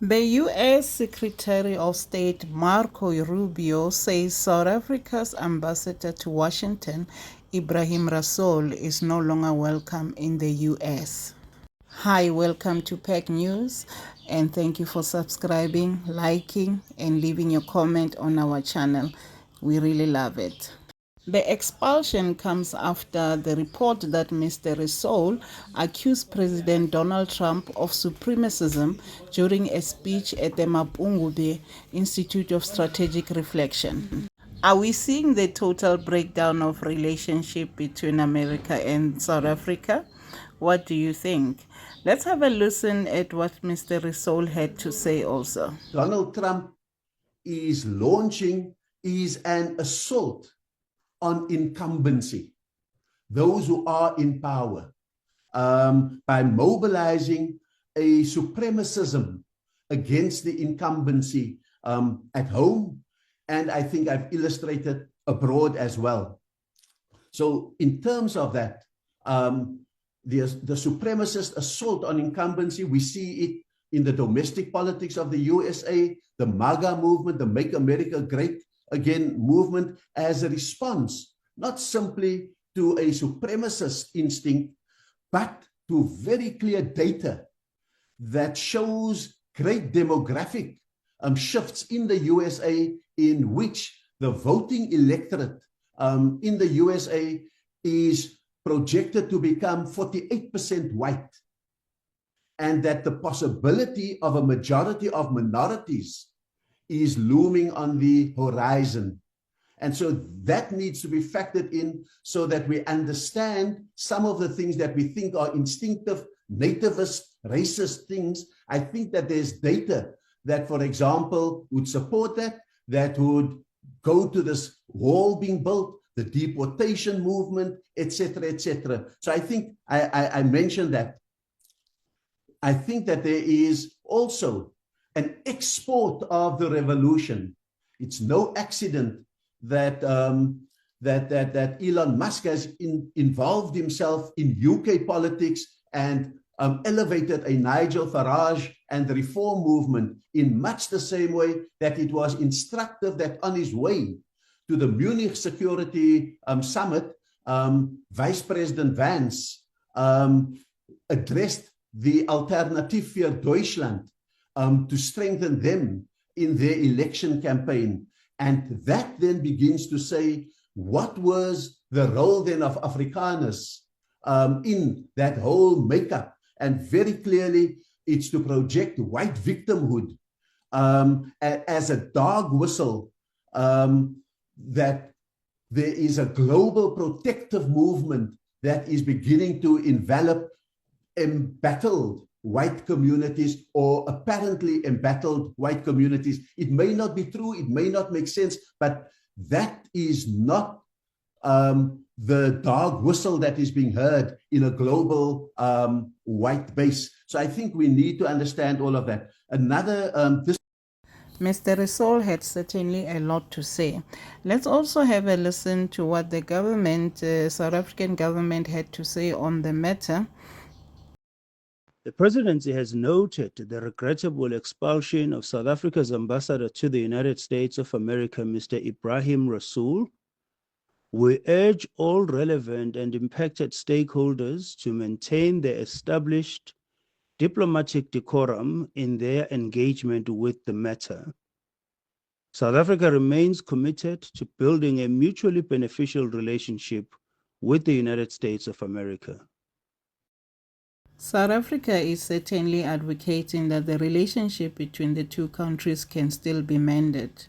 The U.S. Secretary of State Marco Rubio says South Africa's ambassador to Washington, Ibrahim Rasool, is no longer welcome in the U.S. Hi, welcome to PEC News, and thank you for subscribing, liking, and leaving your comment on our channel. We really love it. The expulsion comes after the report that Mr. Rasool accused President Donald Trump of supremacism during a speech at the Mapungubwe Institute of Strategic Reflection. Are we seeing the total breakdown of relationship between America and South Africa? What do you think? Let's have a listen at what Mr. Rasool had to say also. Donald Trump is launching an assault on incumbency, those who are in power, by mobilizing a supremacism against the incumbency at home, and I think I've illustrated abroad as well. So in terms of that, the supremacist assault on incumbency, we see it in the domestic politics of the USA, the MAGA movement, the Make America Great Again movement, as a response, not simply to a supremacist instinct, but to very clear data that shows great demographic shifts in the USA, in which the voting electorate in the USA is projected to become 48% white, and that the possibility of a majority of minorities is looming on the horizon. And so that needs to be factored in so that we understand some of the things that we think are instinctive, nativist, racist things. I think that there's data that, for example, would support that would go to this wall being built, the deportation movement, etc., etc. So I think I mentioned that. I think that there is also an export of the revolution. It's no accident that that Elon Musk has involved himself in UK politics and elevated a Nigel Farage and the reform movement in much the same way that it was instructive that on his way to the Munich Security Summit, Vice President Vance addressed the Alternative für Deutschland to strengthen them in their election campaign. And that then begins to say, what was the role then of Afrikaners in that whole makeup? And very clearly, it's to project white victimhood as a dog whistle, that there is a global protective movement that is beginning to envelop embattled white communities, or apparently embattled white communities. It may not be true, it may not make sense, but that is not the dog whistle that is being heard in a global white base. So I think we need to understand all of that. Mr. Rasool had certainly a lot to say. Let's also have a listen to what the government, South African government, had to say on the matter. The presidency has noted the regrettable expulsion of South Africa's ambassador to the United States of America, Mr. Ibrahim Rasool. We urge all relevant and impacted stakeholders to maintain their established diplomatic decorum in their engagement with the matter. South Africa remains committed to building a mutually beneficial relationship with the United States of America. South Africa is certainly advocating that the relationship between the two countries can still be mended,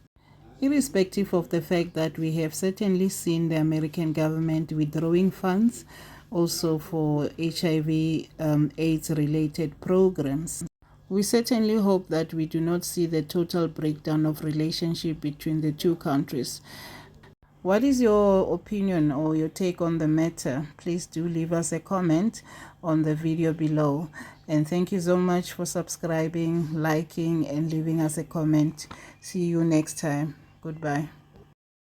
irrespective of the fact that we have certainly seen the American government withdrawing funds also for HIV AIDS-related programs. We certainly hope that we do not see the total breakdown of relationship between the two countries. What is your opinion or your take on the matter? Please do leave us a comment on the video below. And thank you so much for subscribing, liking, and leaving us a comment. See you next time. Goodbye.